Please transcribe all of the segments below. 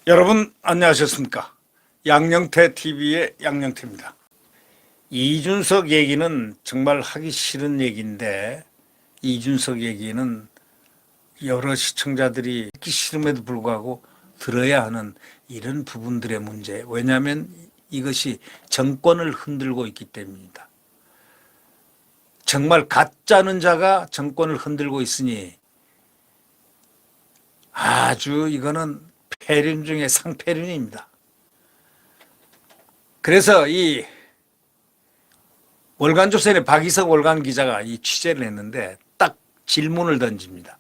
여러분 안녕하셨습니까? 양영태 TV의 양영태입니다. 이준석 얘기는 정말 하기 싫은 얘기인데, 이준석 얘기는 여러 시청자들이 듣기 싫음에도 불구하고 들어야 하는 이런 부분들의 문제. 왜냐하면 이것이 정권을 흔들고 있기 때문입니다. 정말 가짜는 자가 정권을 흔들고 있으니 아주 이거는 폐륜 중에 상폐륜입니다. 그래서 이 월간조선의 박이석 월간 기자가 이 취재를 했는데 딱 질문을 던집니다.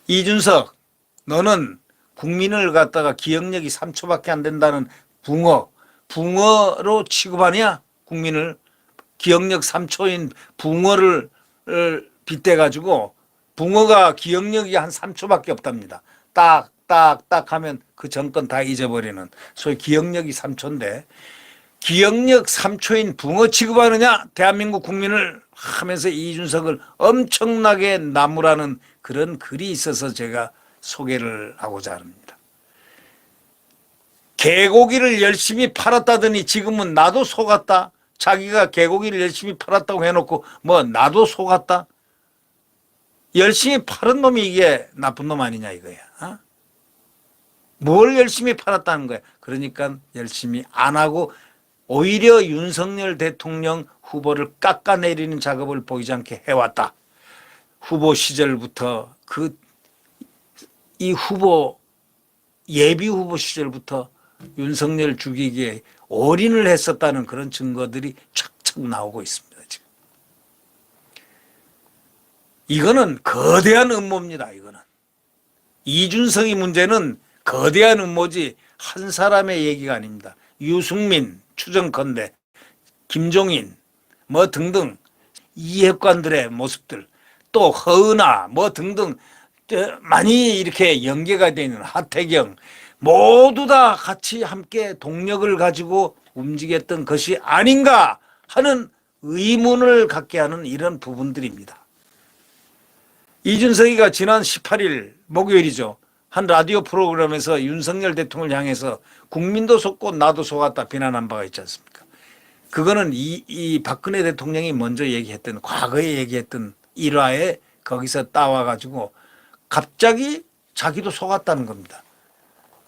이준석, 너는 국민을 갖다가 기억력이 3초밖에 안 된다는 붕어로 취급하냐? 국민을 기억력 3초인 붕어를 빗대가지고, 붕어가 기억력이 한 3초밖에 없답니다. 딱 하면 그 정권 다 잊어버리는, 소위 기억력이 3초인데 기억력 3초인 붕어 취급하느냐 대한민국 국민을 하면서 이준석을 엄청나게 나무라는 그런 글이 있어서 제가 소개를 하고자 합니다. 개고기를 열심히 팔았다더니 지금은 나도 속았다. 자기가 개고기를 열심히 팔았다고 해놓고 뭐 나도 속았다. 열심히 팔은 놈이 이게 나쁜 놈 아니냐 이거야. 어? 뭘 열심히 팔았다는 거야. 그러니까 열심히 안 하고 오히려 윤석열 대통령 후보를 깎아내리는 작업을 보이지 않게 해왔다. 후보 시절부터 이 후보 예비 후보 시절부터 윤석열 죽이기에 올인을 했었다는 그런 증거들이 촥촥 나오고 있습니다. 지금 이거는 거대한 음모입니다. 이거는 이준석의 문제는 거대한 음모지 한 사람의 얘기가 아닙니다. 유승민 추정컨대 김종인 뭐 등등 이핵관들의 모습들, 또 허은하 뭐 등등 많이 이렇게 연계가 되어 있는 하태경, 모두 다 같이 함께 동력을 가지고 움직였던 것이 아닌가 하는 의문을 갖게 하는 이런 부분들입니다. 이준석이가 지난 18일 목요일이죠. 한 라디오 프로그램에서 윤석열 대통령을 향해서 국민도 속고 나도 속았다 비난한 바가 있지 않습니까? 그거는 이 박근혜 대통령이 먼저 얘기했던, 과거에 얘기했던 일화에 거기서 따와가지고 갑자기 자기도 속았다는 겁니다.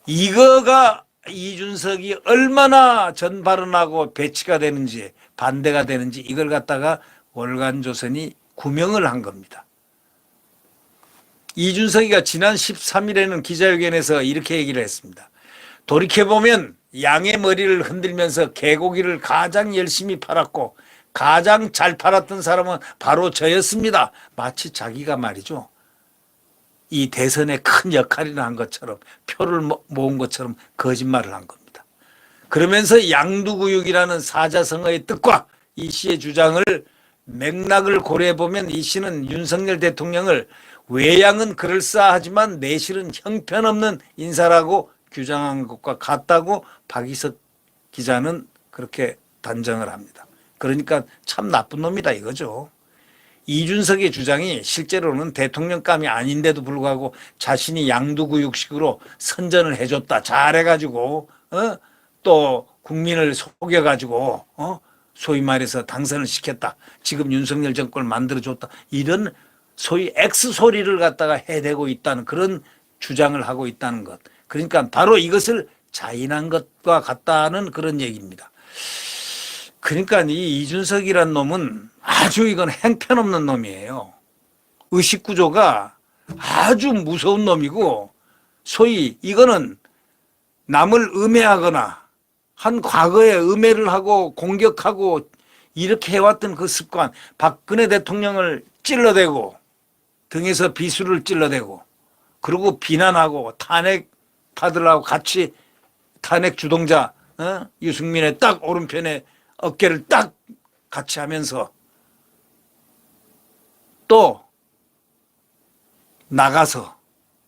이거가 이준석이 얼마나 전발언하고 배치가 되는지, 반대가 되는지 이걸 갖다가 월간조선이 구명을 한 겁니다. 이준석이가 지난 13일에는 기자회견에서 이렇게 얘기를 했습니다. 돌이켜보면 양의 머리를 흔들면서 개고기를 가장 열심히 팔았고 가장 잘 팔았던 사람은 바로 저였습니다. 마치 자기가 말이죠, 이 대선에 큰 역할을 한 것처럼, 표를 모은 것처럼 거짓말을 한 겁니다. 그러면서 양두구육이라는 사자성어의 뜻과 이 씨의 주장을 맥락을 고려해보면 이 씨는 윤석열 대통령을 외양은 그럴싸하지만 내실은 형편없는 인사라고 규정한 것과 같다고 박이석 기자는 그렇게 단정을 합니다. 그러니까 참 나쁜 놈이다 이거죠. 이준석의 주장이 실제로는 대통령감이 아닌데도 불구하고 자신이 양두구육식으로 선전을 해줬다, 잘해가지고 또 국민을 속여가지고 소위 말해서 당선을 시켰다, 지금 윤석열 정권을 만들어줬다, 이런 소위 X소리를 갖다가 해대고 있다는 그런 주장을 하고 있다는 것. 그러니까 바로 이것을 자인한 것과 같다는 그런 얘기입니다. 그러니까 이 이준석이란 놈은 아주 이건 행편없는 놈이에요. 의식구조가 아주 무서운 놈이고, 소위 이거는 남을 음해하거나 한 과거에 음해를 하고 공격하고 이렇게 해왔던 그 습관, 박근혜 대통령을 찔러대고 등에서 비수를 찔러대고 그리고 비난하고 탄핵 받으려고 같이 탄핵 주동자 유승민의 딱 오른편에 어깨를 딱 같이 하면서 또 나가서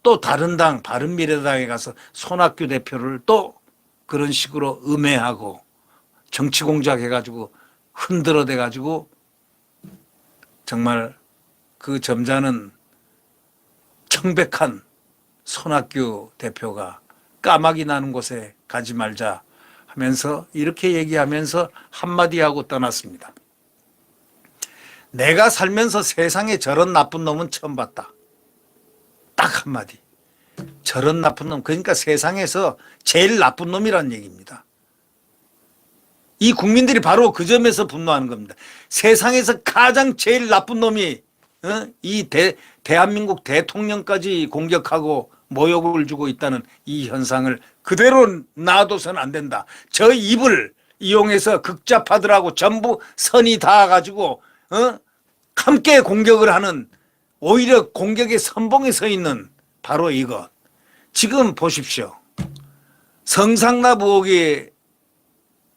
또 다른 당 바른미래당에 가서 손학규 대표를 또 그런 식으로 음해하고 정치 공작해가지고 흔들어대가지고 정말 그 점잖은 청백한 손학규 대표가 까마귀 나는 곳에 가지 말자 하면서 이렇게 얘기하면서 한마디 하고 떠났습니다. 내가 살면서 세상에 저런 나쁜 놈은 처음 봤다. 딱 한마디. 저런 나쁜 놈. 그러니까 세상에서 제일 나쁜 놈이란 얘기입니다. 이 국민들이 바로 그 점에서 분노하는 겁니다. 세상에서 가장 제일 나쁜 놈이 이 대한민국 대통령까지 공격하고 모욕을 주고 있다는 이 현상을 그대로 놔둬서는 안 된다. 저 입을 이용해서 극좌파들하고 전부 선이 닿아가지고 함께 공격을 하는, 오히려 공격의 선봉에 서 있는 바로 이것. 지금 보십시오. 성상납 의혹이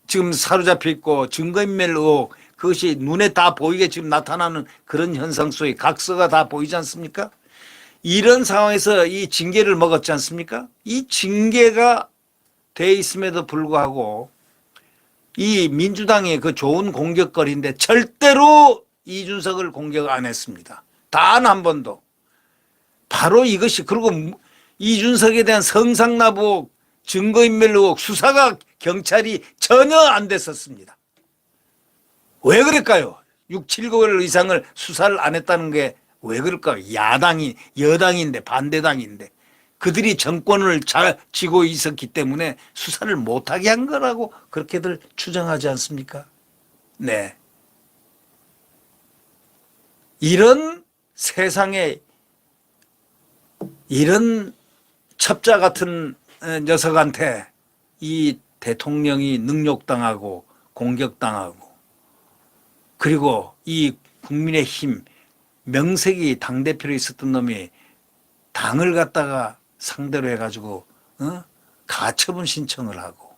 지금 사로잡혀 있고 증거인멸 의혹, 그것이 눈에 다 보이게 지금 나타나는 그런 현상 속에 각서가 다 보이지 않습니까? 이런 상황에서 이 징계를 먹었지 않습니까? 이 징계가 돼 있음에도 불구하고 이 민주당의 그 좋은 공격거리인데 절대로 이준석을 공격 안 했습니다. 단 한 번도. 바로 이것이, 그리고 이준석에 대한 성상납 의혹, 증거인멸 의혹 수사가 경찰이 전혀 안 됐었습니다. 왜 그럴까요? 6, 7개월 이상을 수사를 안 했다는 게 왜 그럴까요? 야당이, 여당인데, 반대당인데 그들이 정권을 잘 쥐고 있었기 때문에 수사를 못하게 한 거라고 그렇게들 추정하지 않습니까? 네. 이런 세상에 이런 첩자 같은 녀석한테 이 대통령이 능욕당하고 공격당하고, 그리고 이 국민의힘 명색이 당대표로 있었던 놈이 당을 갖다가 상대로 해가지고 가처분 신청을 하고,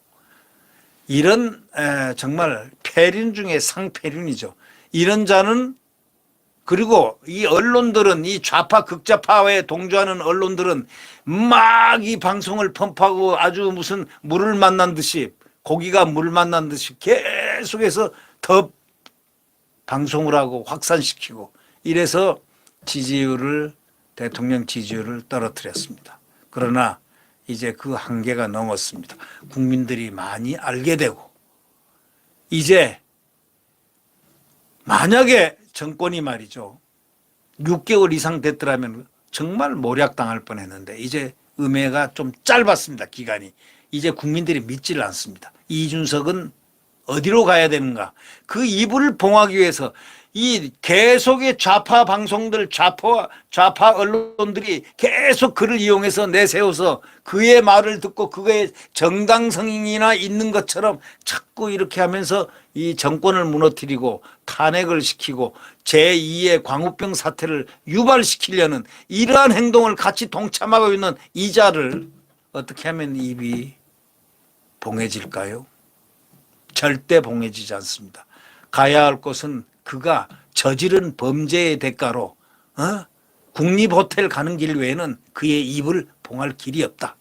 이런 정말 폐륜 중에 상폐륜이죠. 이런 자는, 그리고 이 언론들은, 이 좌파 극좌파에 동조하는 언론들은 막 이 방송을 펌프하고 아주 무슨 물을 만난 듯이, 고기가 물 만난 듯이 계속해서 더 방송을 하고 확산시키고, 이래서 지지율을, 대통령 지지율을 떨어뜨렸습니다. 그러나 이제 그 한계가 넘었습니다. 국민들이 많이 알게 되고, 이제 만약에 정권이 말이죠 6개월 이상 됐더라면 정말 모략당할 뻔했는데 이제 음해가 좀 짧았습니다. 기간이. 이제 국민들이 믿지를 않습니다. 이준석은 어디로 가야 되는가. 그 이불을 봉하기 위해서 이 계속의 좌파 방송들, 좌파 언론들이 계속 그를 이용해서 내세워서 그의 말을 듣고 그의 정당성이나 있는 것처럼 자꾸 이렇게 하면서 이 정권을 무너뜨리고 탄핵을 시키고 제2의 광우병 사태를 유발시키려는 이러한 행동을 같이 동참하고 있는 이 자를 어떻게 하면 입이 봉해질까요? 절대 봉해지지 않습니다. 가야 할 곳은 그가 저지른 범죄의 대가로 국립호텔 가는 길 외에는 그의 입을 봉할 길이 없다.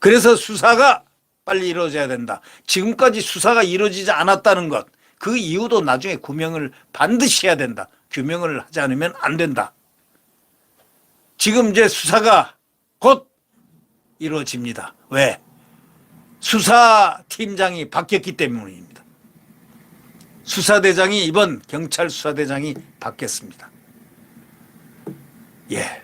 그래서 수사가 빨리 이루어져야 된다. 지금까지 수사가 이루어지지 않았다는 것, 그 이유도 나중에 규명을 반드시 해야 된다. 규명을 하지 않으면 안 된다. 지금 이제 수사가 곧 이루어집니다. 왜? 수사팀장이 바뀌었기 때문입니다. 수사대장이, 이번 경찰 수사대장이 바뀌었습니다. 예.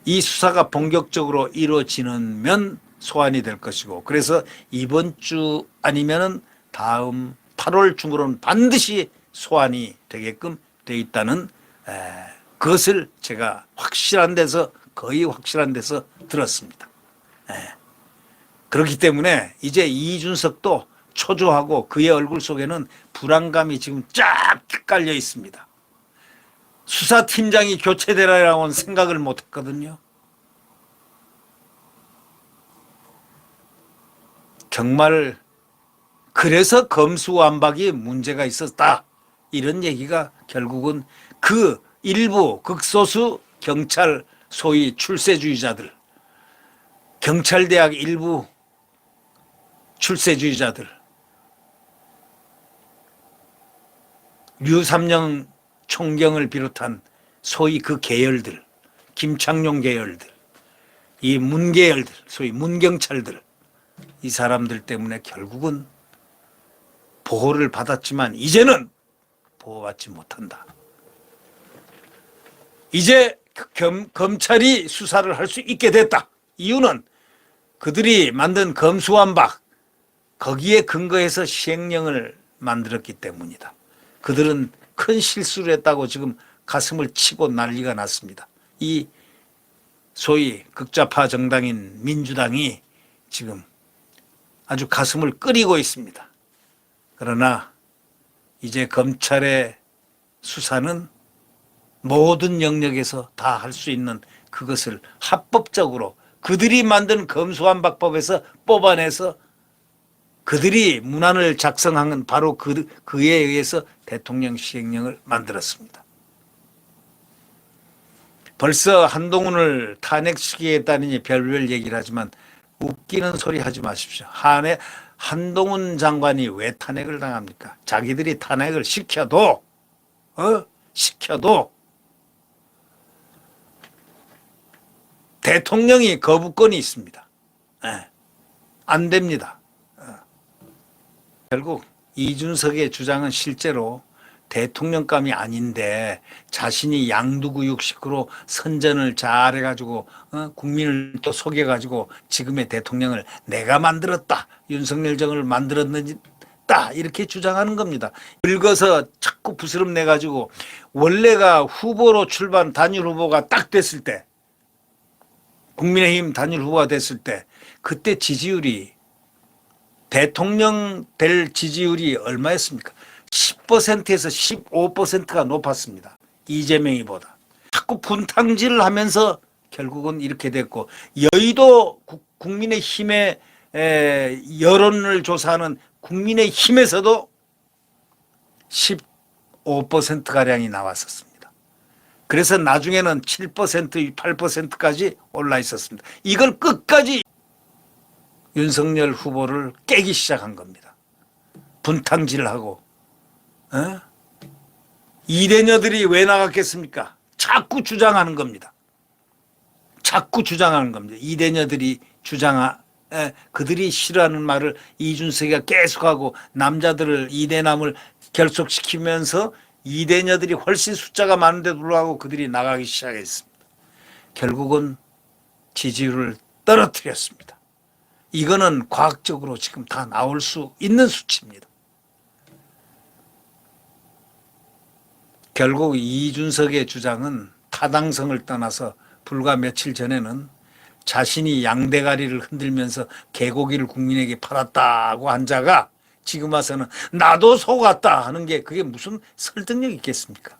이 수사가 본격적으로 이루어지면 소환이 될 것이고, 그래서 이번 주 아니면은 다음 8월 중으로는 반드시 소환이 되게끔 돼 있다는 그것을 제가 확실한 데서, 거의 확실한 데서 들었습니다. 그렇기 때문에 이제 이준석도 초조하고 그의 얼굴 속에는 불안감이 지금 쫙 깔려 있습니다. 수사팀장이 교체되라고는 생각을 못했거든요. 정말 그래서 검수완박이 문제가 있었다, 이런 얘기가 결국은 그 일부 극소수 경찰 소위 출세주의자들, 경찰대학 일부 출세주의자들, 류삼영 총경을 비롯한 소위 그 계열들, 김창룡 계열들, 이 문계열들, 소위 문경찰들, 이 사람들 때문에 결국은 보호를 받았지만 이제는 보호받지 못한다. 이제 검찰이 수사를 할 수 있게 됐다. 이유는 그들이 만든 검수완박, 거기에 근거해서 시행령을 만들었기 때문이다. 그들은 큰 실수를 했다고 지금 가슴을 치고 난리가 났습니다. 이 소위 극좌파 정당인 민주당이 지금 아주 가슴을 끓이고 있습니다. 그러나 이제 검찰의 수사는 모든 영역에서 다 할 수 있는 그것을 합법적으로 그들이 만든 검수완박법에서 뽑아내서 그들이 문안을 작성한 바로 그에 의해서 대통령 시행령을 만들었습니다. 벌써 한동훈을 탄핵시키겠다니 별별 얘기를 하지만 웃기는 소리 하지 마십시오. 한동훈 장관이 왜 탄핵을 당합니까? 자기들이 탄핵을 시켜도 대통령이 거부권이 있습니다. 안 됩니다. 결국 이준석의 주장은 실제로 대통령감이 아닌데 자신이 양두구육식으로 선전을 잘해가지고 국민을 또 속여가지고 지금의 대통령을 내가 만들었다. 윤석열 정을 만들었다. 이렇게 주장하는 겁니다. 늙어서 자꾸 부스럼 내가지고 원래가 후보로 출발 단일 후보가 딱 됐을 때 국민의힘 단일 후보가 됐을 때 그때 지지율이 대통령 될 지지율이 얼마였습니까? 10%에서 15%가 높았습니다. 이재명이보다. 자꾸 분탕질을 하면서 결국은 이렇게 됐고 여의도 국민의힘의 여론을 조사하는 국민의힘에서도 15%가량이 나왔었습니다. 그래서 나중에는 7%, 8%까지 올라 있었습니다. 이걸 끝까지 윤석열 후보를 깨기 시작한 겁니다. 분탕질하고 이대녀들이 왜 나갔겠습니까? 자꾸 주장하는 겁니다. 자꾸 주장하는 겁니다. 이대녀들이 그들이 싫어하는 말을 이준석이가 계속하고 남자들을 이대남을 결속시키면서 이대녀들이 훨씬 숫자가 많은데도 불구하고 그들이 나가기 시작했습니다. 결국은 지지율을 떨어뜨렸습니다. 이거는 과학적으로 지금 다 나올 수 있는 수치입니다. 결국 이준석의 주장은 타당성을 떠나서 불과 며칠 전에는 자신이 양대가리를 흔들면서 개고기를 국민에게 팔았다고 한 자가 지금 와서는 나도 속았다 하는 게 그게 무슨 설득력이 있겠습니까?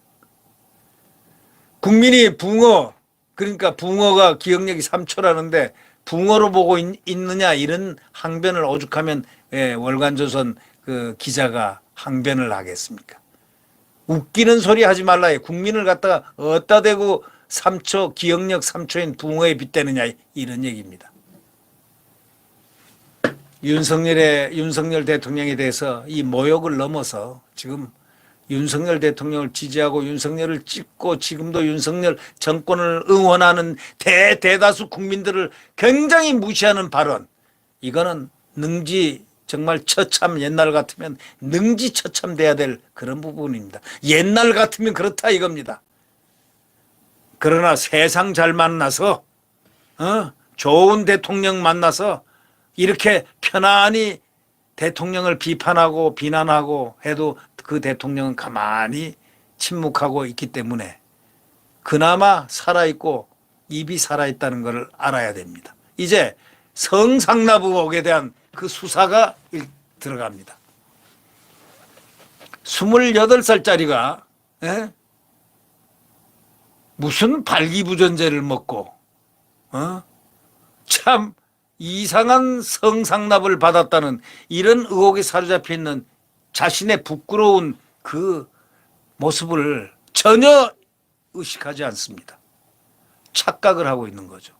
국민이 붕어, 그러니까 붕어가 기억력이 3초라는데 붕어로 보고 있느냐 이런 항변을 오죽하면 월간조선 그 기자가 항변을 하겠습니까? 웃기는 소리 하지 말라 해. 국민을 갖다가 어디다 대고 3초 기억력 3초인 붕어에 빗대느냐 이런 얘기입니다. 윤석열 대통령에 대해서 이 모욕을 넘어서 지금 윤석열 대통령을 지지하고 윤석열을 찍고 지금도 윤석열 정권을 응원하는 대다수 국민들을 굉장히 무시하는 발언, 이거는 능지 정말 처참 옛날 같으면 능지처참 돼야 될 그런 부분입니다. 옛날 같으면 그렇다 이겁니다. 그러나 세상 잘 만나서 좋은 대통령 만나서 이렇게 편안히 대통령을 비판하고 비난하고 해도 그 대통령은 가만히 침묵하고 있기 때문에 그나마 살아있고 입이 살아있다는 것을 알아야 됩니다. 이제 성상납 의혹에 대한 그 수사가 들어갑니다. 28살짜리가 무슨 발기부전제를 먹고 참 이상한 성상납을 받았다는 이런 의혹에 사로잡혀 있는 자신의 부끄러운 그 모습을 전혀 의식하지 않습니다. 착각을 하고 있는 거죠.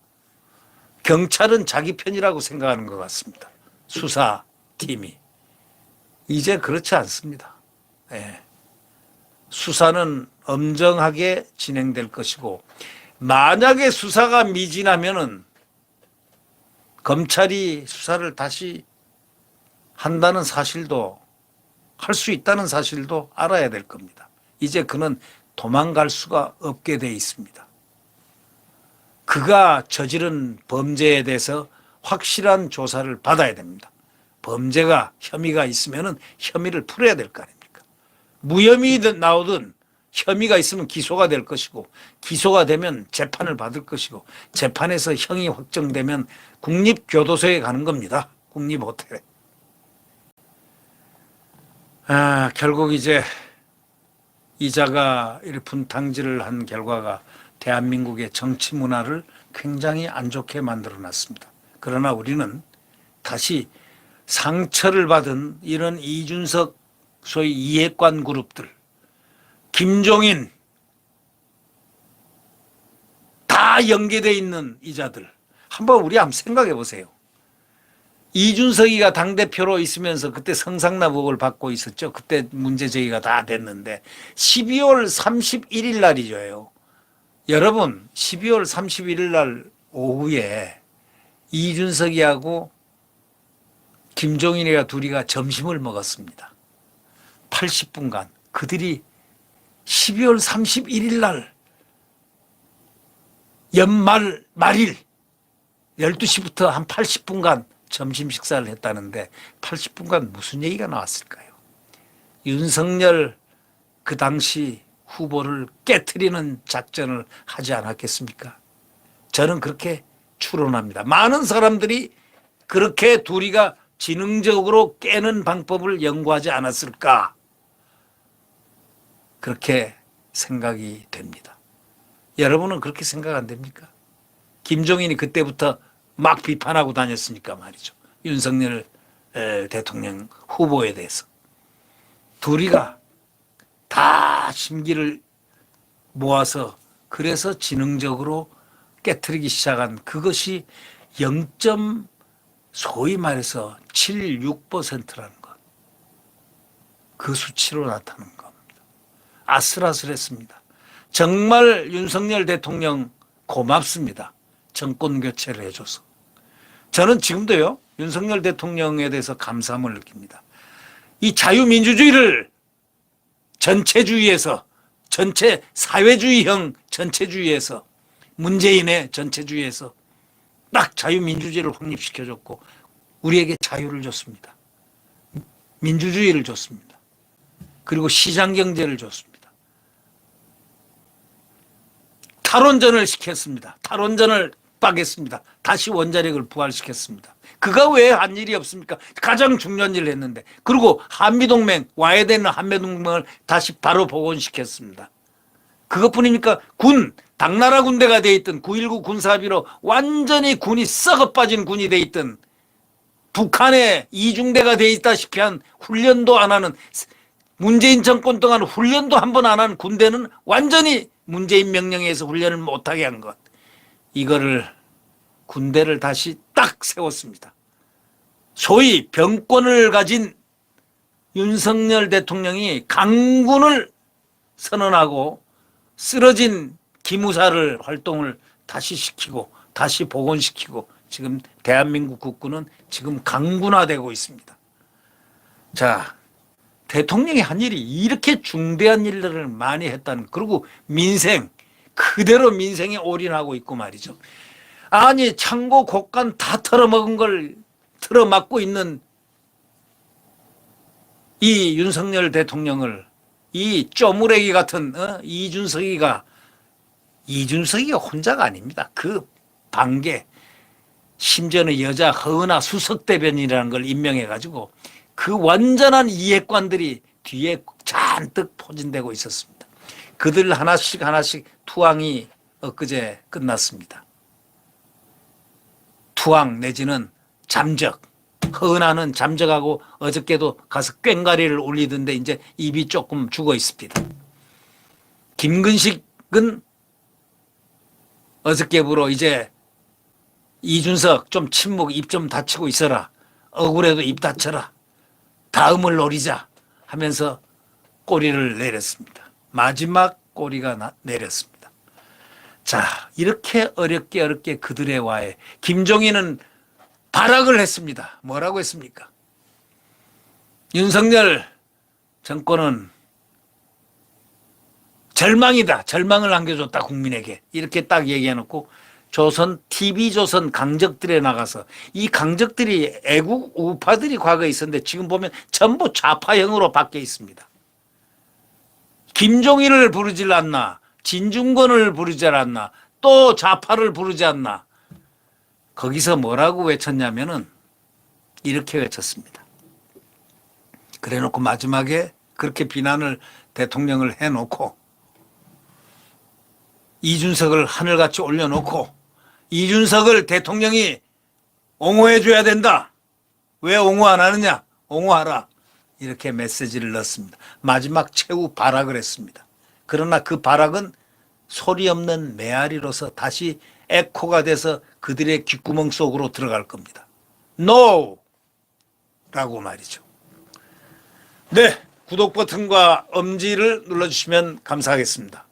경찰은 자기 편이라고 생각하는 것 같습니다. 수사팀이. 이제 그렇지 않습니다. 수사는 엄정하게 진행될 것이고, 만약에 수사가 미진하면은 검찰이 수사를 다시 한다는 사실도, 할 수 있다는 사실도 알아야 될 겁니다. 이제 그는 도망갈 수가 없게 돼 있습니다. 그가 저지른 범죄에 대해서 확실한 조사를 받아야 됩니다. 범죄가 혐의가 있으면 혐의를 풀어야 될 거 아닙니까? 무혐의든 나오든 혐의가 있으면 기소가 될 것이고, 기소가 되면 재판을 받을 것이고, 재판에서 형이 확정되면 국립교도소에 가는 겁니다. 국립호텔에. 결국 이제 이자가 분탕질을 한 결과가 대한민국의 정치 문화를 굉장히 안 좋게 만들어 놨습니다. 그러나 우리는 다시 상처를 받은 이런 이준석 소위 이해관 그룹들, 김종인, 다 연계되어 있는 이자들, 한번 우리 한번 생각해 보세요. 이준석이가 당대표로 있으면서 그때 성상납의혹을 받고 있었죠. 그때 문제 제기가 다 됐는데 12월 31일 날이죠. 여러분, 12월 31일 날 오후에 이준석이하고 김종인이가 둘이가 점심을 먹었습니다. 80분간. 그들이 12월 31일 날 연말 말일 12시부터 한 80분간 점심 식사를 했다는데 80분간 무슨 얘기가 나왔을까요? 윤석열 그 당시 후보를 깨트리는 작전을 하지 않았겠습니까? 저는 그렇게 추론합니다. 많은 사람들이 그렇게 둘이가 지능적으로 깨는 방법을 연구하지 않았을까? 그렇게 생각이 됩니다. 여러분은 그렇게 생각 안 됩니까? 김종인이 그때부터 막 비판하고 다녔으니까 말이죠. 윤석열 대통령 후보에 대해서. 둘이가 다 심기를 모아서 그래서 지능적으로 깨트리기 시작한 그것이 0. 소위 말해서 76%라는 것. 그 수치로 나타난 겁니다. 아슬아슬했습니다. 정말 윤석열 대통령 고맙습니다. 정권 교체를 해줘서. 저는 지금도요, 윤석열 대통령에 대해서 감사함을 느낍니다. 이 자유민주주의를 전체주의에서, 전체 사회주의형 전체주의에서, 문재인의 전체주의에서 딱 자유민주주의를 확립시켜줬고 우리에게 자유를 줬습니다. 민주주의를 줬습니다. 그리고 시장경제를 줬습니다. 탈원전을 시켰습니다. 탈원전을 빠겠습니다. 다시 원자력을 부활시켰습니다. 그가 왜 한 일이 없습니까? 가장 중요한 일을 했는데. 그리고 한미동맹, 와야 되는 한미동맹을 다시 바로 복원시켰습니다. 그것뿐입니까? 당나라 군대가 돼 있던 9.19 군사합의로 완전히 군이 썩어 빠진 군이 돼 있던, 북한에 이중대가 돼 있다시피 한 훈련도 안 하는, 문재인 정권 동안 훈련도 한 번 안 한 군대는 완전히 문재인 명령에 의해서 훈련을 못하게 한 것. 이거를, 군대를 다시 딱 세웠습니다. 소위 병권을 가진 윤석열 대통령이 강군을 선언하고 쓰러진 기무사를 활동을 다시 시키고 다시 복원시키고 지금 대한민국 국군은 지금 강군화되고 있습니다. 자, 대통령이 한 일이 이렇게 중대한 일들을 많이 했다는, 그리고 민생, 그대로 민생에 올인하고 있고 말이죠. 아니, 창고 곡간 다 털어먹은 걸 틀어막고 있는 이 윤석열 대통령을 이 쪼무레기 같은 이준석이가 혼자가 아닙니다. 그 반개, 심지어는 여자 허은하 수석대변이라는 걸 임명해가지고 그 완전한 이해관들이 뒤에 잔뜩 포진되고 있었습니다. 그들 하나씩 투항이 엊그제 끝났습니다. 투항 내지는 잠적. 허은하는 잠적하고 어저께도 가서 꽹가리를 올리던데 이제 입이 조금 죽어 있습니다. 김근식은 어저께부로 이제 이준석 좀 침묵, 입 좀 닫히고 있어라. 억울해도 입 닫혀라. 다음을 노리자 하면서 꼬리를 내렸습니다. 마지막 꼬리가 내렸습니다. 자, 이렇게 어렵게 그들의 와해. 김종인은 발악을 했습니다. 뭐라고 했습니까? 윤석열 정권은 절망이다. 절망을 안겨줬다 국민에게. 이렇게 딱 얘기해놓고 TV조선 강적들에 나가서 이 강적들이 애국 우파들이 과거에 있었는데 지금 보면 전부 좌파형으로 바뀌어 있습니다. 김종인을 부르질 않나, 진중권을 부르지 않나, 또 좌파를 부르지 않나. 거기서 뭐라고 외쳤냐면은 이렇게 외쳤습니다. 그래 놓고 마지막에 그렇게 비난을 대통령을 해놓고 이준석을 하늘같이 올려놓고 이준석을 대통령이 옹호해 줘야 된다. 왜 옹호 안 하느냐? 옹호하라. 이렇게 메시지를 넣었습니다. 마지막 최후 발악을 했습니다. 그러나 그 발악은 소리 없는 메아리로서 다시 에코가 돼서 그들의 귓구멍 속으로 들어갈 겁니다. No! 라고 말이죠. 네, 구독 버튼과 엄지를 눌러주시면 감사하겠습니다.